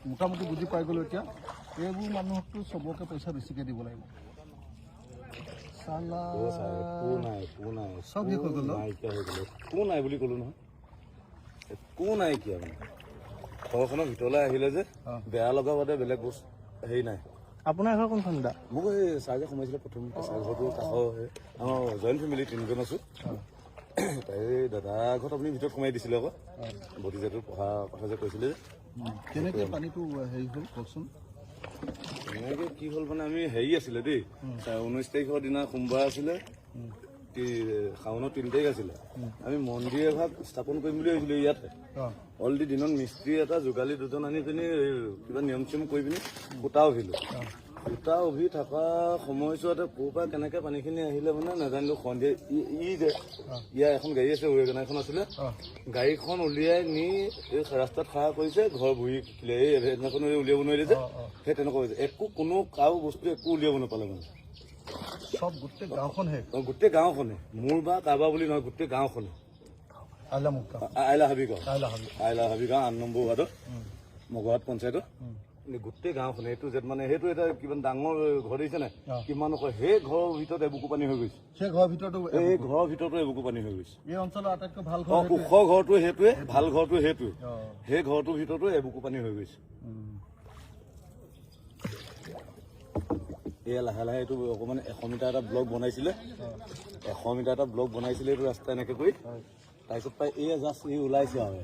মোটামুটি বুজি পাই গ'লো এতিয়া এইবোৰ মানুহকতো চবকে পইচা বেছিকৈ দিব লাগিব চালা চব শেষ হৈ গ'ল একো নাই বুলি ক'লো নহয় একো নাই কিয় মানে ঘৰখনৰ ভিতৰলৈ আহিলে যে বেয়া লগা বাদে বেলেগ বস্তু হেৰি নাই আপোনাৰ ঘৰ কোনখন দা মোক এই চাৰ্জে সোমাইছিলে প্ৰথম চাৰ ঘৰটো কাষৰ আমাৰ জইণ্ট ফেমিলি 3জন আছোঁ তাই দাদা ঘৰত আপুনি ভিতৰত সোমাই দিছিলে আকৌ ভতিজাটোৰ পঢ়া কথা যে কৈছিলে যে কেনেকৈ পানীটো হেৰি হ'ল কওকচোন এনেকৈ কি হ'ল মানে আমি হেৰি আছিলে দেই 19 তাৰিখৰ দিনা সোমবাৰ আছিলে শাওনৰ 3 তাৰিখ আছিলে আমি মন্দিৰ এভাগ স্থাপন কৰিম বুলি ভাবিছিলোঁ ইয়াতে অলৰেডি দিনত মিস্ত্ৰী এটা যোগালী দুজন আনি পিনি কিবা নিয়ম চিয়ম কৰি পিনি সূতা উভিলোঁ সূতা উভি থকা সময়ছোৱাতে ক'ৰ পৰা কেনেকৈ পানীখিনি আহিলে মানে নাজানিলোঁ সন্ধিয়া যে ইয়াৰ এখন গাড়ী আছে ৱেগন এখন আছিলে গাড়ীখন উলিয়াই নি এই ৰাস্তাত খাৰা কৰিছে ঘৰ বহি কিলে এই এভেঞ্চাৰখন উলিয়াব নোৱাৰিলে যে সেই তেনেকুৱা হৈছে একো কোনো কাৰো বস্তু একো উলিয়াব নাপালে মানে সব গোটেই গাঁওখনহে গোটেই গাঁওখনে মোৰ বা কাৰোবাৰ বুলি নহয় গোটেই গাঁওখনে আইলা হাবি গাঁও 8 নম্বৰ ৱাৰ্ডত মগহাট পঞ্চায়তত গোটেই গাঁওখনে এইটো যে মানে সেইটো এটা কিমান ডাঙৰ ঘৰ দিছে নাই কিমান কয় সেই ঘৰৰ ভিতৰত এবুকু পানী হৈ গৈছে সেই ঘৰৰ ভিতৰতো এই ঘৰৰ ভিতৰতো এবুকু পানী হৈ গৈছে এই অঞ্চলৰ আটাইতকৈ ভাল ঘৰ ওখ ঘৰটো সেইটোৱে ভাল ঘৰটো সেইটোৱে সেই ঘৰটোৰ ভিতৰতো এবুকু পানী হৈ গৈছে এয়া লাহে লাহে এইটো অকণমান 100 মিটাৰ এটা ব্লক বনাইছিলে 100 মিটাৰ এটা ব্লক বনাইছিলে এইটো ৰাস্তা এনেকৈ কৰি তাৰপিছত প্ৰায় এয়া জাষ্ট এই ওলাইছে আৰু